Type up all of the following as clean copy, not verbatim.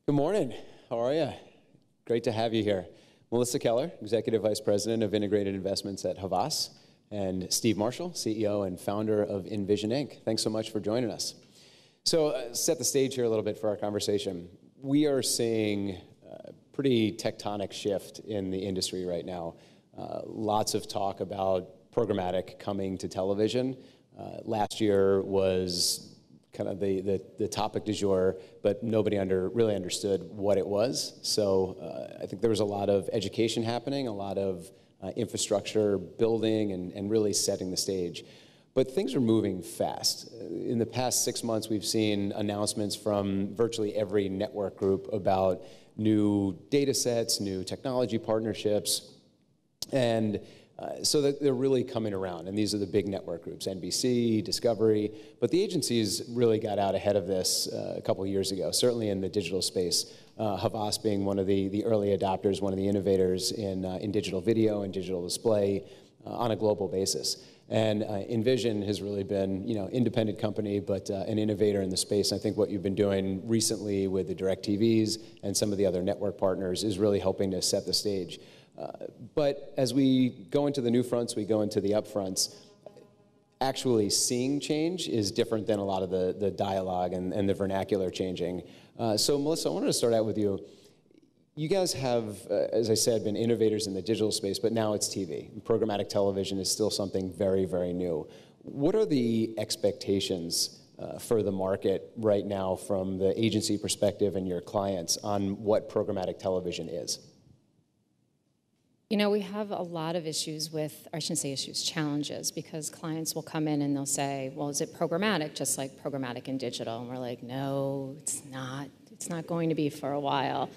Good morning. How are you? Great to have you here. Melissa Keller, Executive Vice President of Integrated Investments at Havas, and Steve Marshall, CEO and founder of Envision Inc. Thanks so much for joining us. So set the stage here a little bit for our conversation. We are seeing a pretty tectonic shift in the industry right now. Lots of talk about programmatic coming to television. Last year was kind of the topic du jour, but nobody really understood what it was. So I think there was a lot of education happening, a lot of infrastructure building and really setting the stage. But things are moving fast. In the past 6 months, we've seen announcements from virtually every network group about new data sets, new technology partnerships, and so that they're really coming around. And these are the big network groups, NBC, Discovery. But the agencies really got out ahead of this a couple of years ago, certainly in the digital space. Havas being one of the early adopters, one of the innovators in digital video and digital display on a global basis. And Envision has really been, independent company, but an innovator in the space. I think what you've been doing recently with the DirecTVs and some of the other network partners is really helping to set the stage. But as we go into the new fronts, we go into the upfronts, actually seeing change is different than a lot of the dialogue and the vernacular changing. So Melissa, I wanted to start out with you. You guys have, as I said, been innovators in the digital space, but now it's TV. Programmatic television is still something very, very new. What are the expectations for the market right now from the agency perspective and your clients on what programmatic television is? We have a lot of issues with, or I shouldn't say issues, challenges, because clients will come in and they'll say, well, is it programmatic, just like programmatic in digital? And we're like, no, it's not. It's not going to be for a while.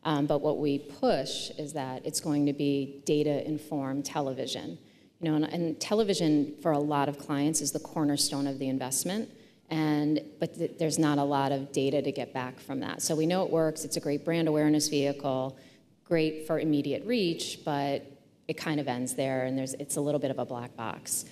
But what we push is that it's going to be data-informed television. And television for a lot of clients is the cornerstone of the investment. But there's not a lot of data to get back from that. So we know it works. It's a great brand awareness vehicle. Great for immediate reach, but it kind of ends there, and it's a little bit of a black box.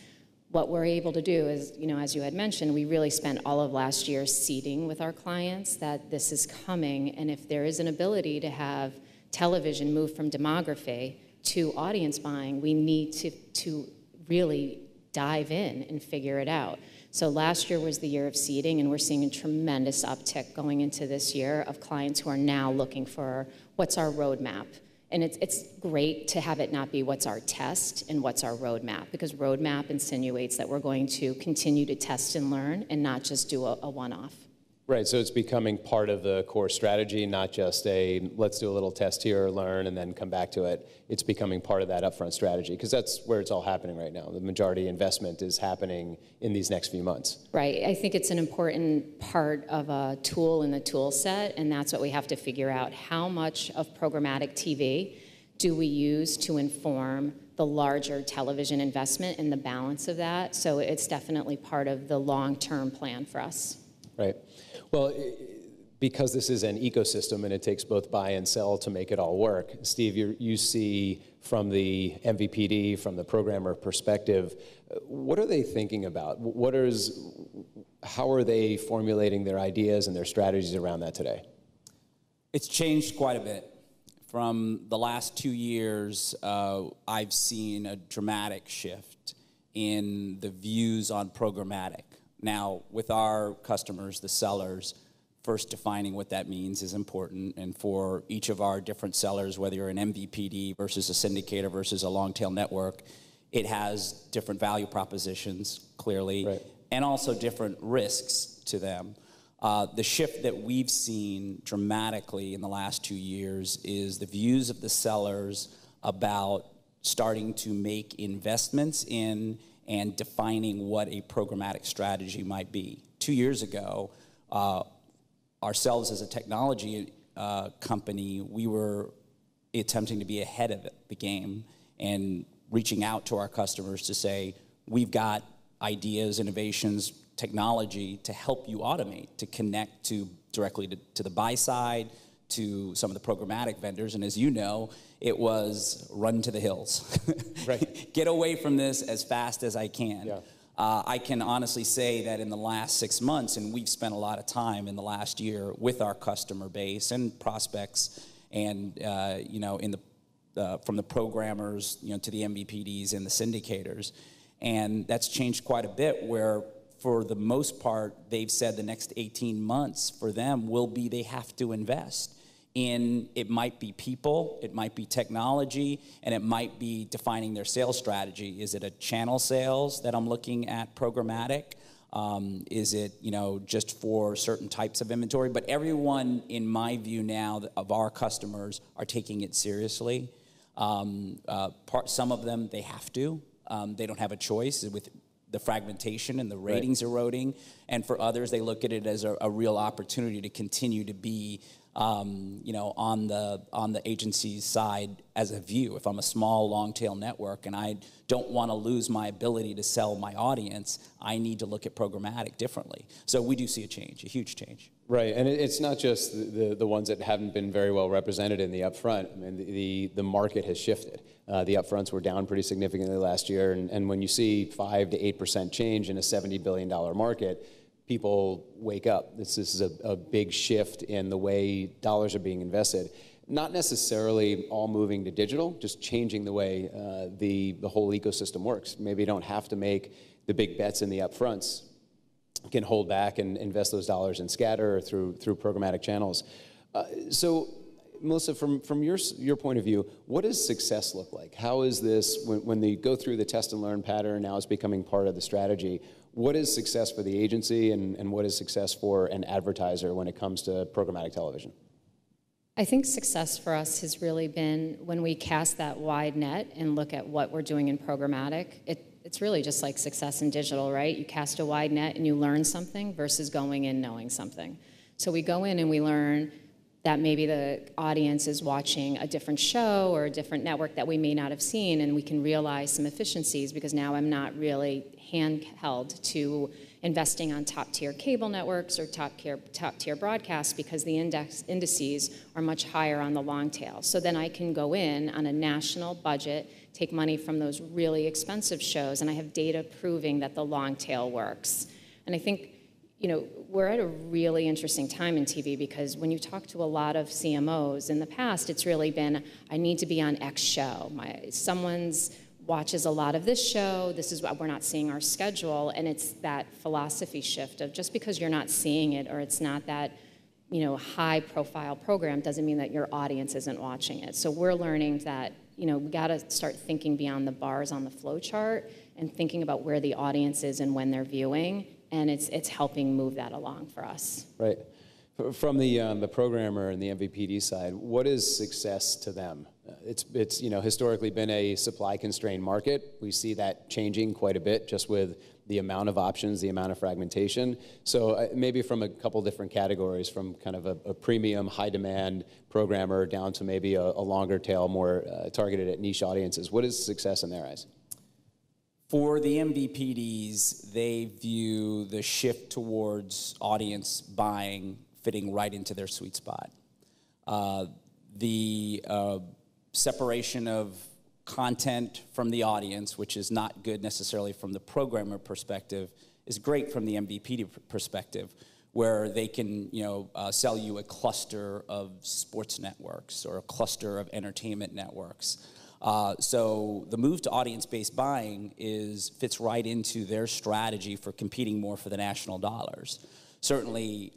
What we're able to do is, as you had mentioned, we really spent all of last year seeding with our clients that this is coming, and if there is an ability to have television move from demography to audience buying, we need to really dive in and figure it out. So last year was the year of seeding, and we're seeing a tremendous uptick going into this year of clients who are now looking for what's our roadmap. And it's great to have it not be what's our test and what's our roadmap, because roadmap insinuates that we're going to continue to test and learn and not just do a one-off. Right, so it's becoming part of the core strategy, not just let's do a little test here, learn, and then come back to it. It's becoming part of that upfront strategy, because that's where it's all happening right now. The majority investment is happening in these next few months. Right, I think it's an important part of a tool in the tool set, and that's what we have to figure out. How much of programmatic TV do we use to inform the larger television investment and the balance of that? So it's definitely part of the long-term plan for us. Right. Well, because this is an ecosystem and it takes both buy and sell to make it all work, Steve, you see from the MVPD, from the programmer perspective, what are they thinking about? How are they formulating their ideas and their strategies around that today? It's changed quite a bit. From the last 2 years, I've seen a dramatic shift in the views on programmatic. Now, with our customers, the sellers, first defining what that means is important. And for each of our different sellers, whether you're an MVPD versus a syndicator versus a long-tail network, it has different value propositions, clearly, right, and also different risks to them. The shift that we've seen dramatically in the last 2 years is the views of the sellers about starting to make investments in and defining what a programmatic strategy might be. 2 years ago, ourselves as a technology company, we were attempting to be ahead of the game and reaching out to our customers to say, we've got ideas, innovations, technology to help you automate, to connect directly to the buy side, to some of the programmatic vendors. And as you know, it was run to the hills. Right. Get away from this as fast as I can. Yeah. I can honestly say that in the last 6 months, and we've spent a lot of time in the last year with our customer base and prospects, and in the from the programmers, to the MVPDs and the syndicators, and that's changed quite a bit. Where for the most part, they've said the next 18 months for them will be they have to invest in, it might be people, it might be technology, and it might be defining their sales strategy. Is it a channel sales that I'm looking at programmatic? Is it, just for certain types of inventory? But everyone, in my view now, of our customers are taking it seriously. Some of them, they have to. They don't have a choice with the fragmentation and the ratings eroding. And for others, they look at it as a real opportunity to continue to be on the agency's side as a view. If I'm a small, long-tail network and I don't want to lose my ability to sell my audience, I need to look at programmatic differently. So we do see a change, a huge change. Right, and it's not just the ones that haven't been very well represented in the upfront. I mean, the market has shifted. The upfronts were down pretty significantly last year, and when you see 5 to 8% change in a $70 billion market, people wake up. This is a big shift in the way dollars are being invested. Not necessarily all moving to digital, just changing the way the whole ecosystem works. Maybe you don't have to make the big bets in the upfronts. You can hold back and invest those dollars in scatter or through programmatic channels. So, Melissa, from your point of view, what does success look like? How is this, when they go through the test and learn pattern, now it's becoming part of the strategy, what is success for the agency and what is success for an advertiser when it comes to programmatic television? I think success for us has really been when we cast that wide net and look at what we're doing in programmatic. It's really just like success in digital, right? You cast a wide net and you learn something versus going in knowing something. So we go in and we learn that maybe the audience is watching a different show or a different network that we may not have seen, and we can realize some efficiencies because now I'm not really handheld to investing on top-tier cable networks or top-tier broadcasts because the indices are much higher on the long tail. So then I can go in on a national budget, take money from those really expensive shows, and I have data proving that the long tail works. And I think we're at a really interesting time in TV because when you talk to a lot of CMOs in the past, it's really been, I need to be on X show. Someone's watches a lot of this show. This is what we're not seeing our schedule. And it's that philosophy shift of just because you're not seeing it or it's not that high profile program doesn't mean that your audience isn't watching it. So we're learning that we got to start thinking beyond the bars on the flow chart and thinking about where the audience is and when they're viewing. And it's helping move that along for us. Right. From the programmer and the MVPD side, what is success to them? It's historically been a supply constrained market. We see that changing quite a bit just with the amount of options, the amount of fragmentation. So maybe from a couple different categories, from kind of a premium, high demand programmer down to maybe a longer tail, more targeted at niche audiences. What is success in their eyes? For the MVPDs, they view the shift towards audience buying fitting right into their sweet spot. The separation of content from the audience, which is not good necessarily from the programmer perspective, is great from the MVPD perspective, where they can sell you a cluster of sports networks or a cluster of entertainment networks. So the move to audience-based buying fits right into their strategy for competing more for the national dollars. Certainly,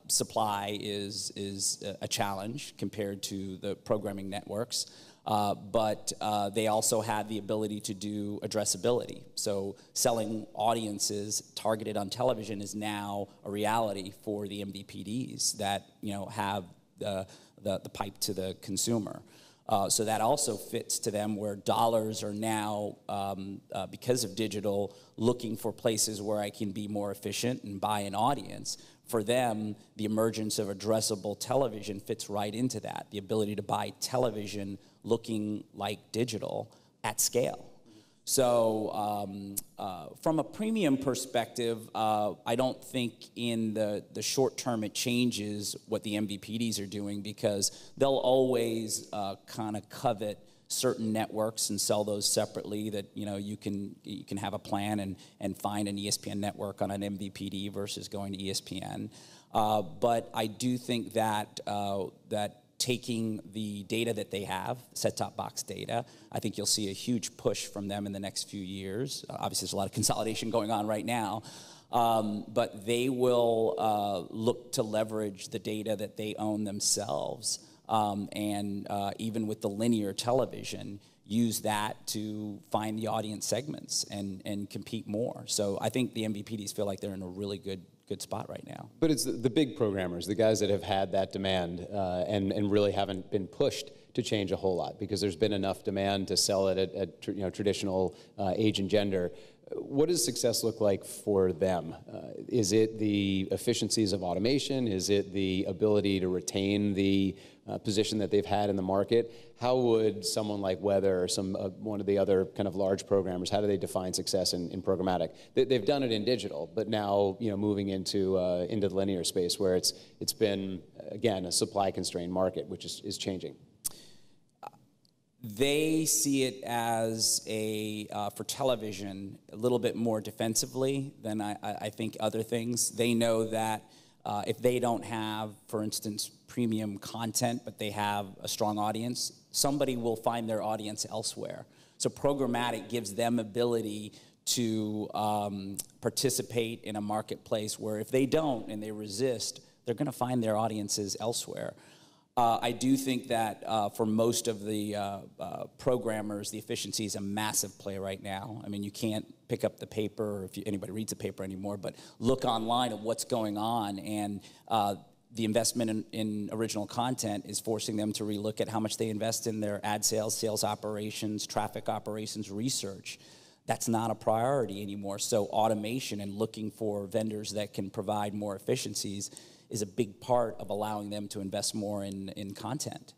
supply is a challenge compared to the programming networks, but they also have the ability to do addressability. So selling audiences targeted on television is now a reality for the MVPDs that have the pipe to the consumer. So that also fits to them where dollars are now, because of digital, looking for places where I can be more efficient and buy an audience. For them, the emergence of addressable television fits right into that, the ability to buy television looking like digital at scale. So from a premium perspective, I don't think in the short term it changes what the MVPDs are doing because they'll always kind of covet certain networks and sell those separately, that you can have a plan and find an ESPN network on an MVPD versus going to ESPN. But I do think that taking the data that they have, set-top box data, I think you'll see a huge push from them in the next few years. Obviously, there's a lot of consolidation going on right now. But they will look to leverage the data that they own themselves, and even with the linear television, use that to find the audience segments and compete more. So I think the MVPDs feel like they're in a really good spot right now. But it's the big programmers, the guys that have had that demand and really haven't been pushed to change a whole lot, because there's been enough demand to sell it at traditional age and gender. What does success look like for them? Is it the efficiencies of automation? Is it the ability to retain the position that they've had in the market? How would someone like Weather or one of the other kind of large programmers, how do they define success in programmatic? They've done it in digital, but now moving into the linear space, where it's been, again, a supply-constrained market, which is changing. They see it as for television, a little bit more defensively than I think other things. They know that if they don't have, for instance, premium content, but they have a strong audience, somebody will find their audience elsewhere. So programmatic gives them ability to participate in a marketplace where if they don't and they resist, they're going to find their audiences elsewhere. I do think that for most of the programmers, the efficiency is a massive play right now. I mean, you can't pick up the paper, or if anybody reads a paper anymore, but look online at what's going on, and the investment in original content is forcing them to relook at how much they invest in their ad sales operations, traffic operations, research. That's not a priority anymore. So automation and looking for vendors that can provide more efficiencies is a big part of allowing them to invest more in content.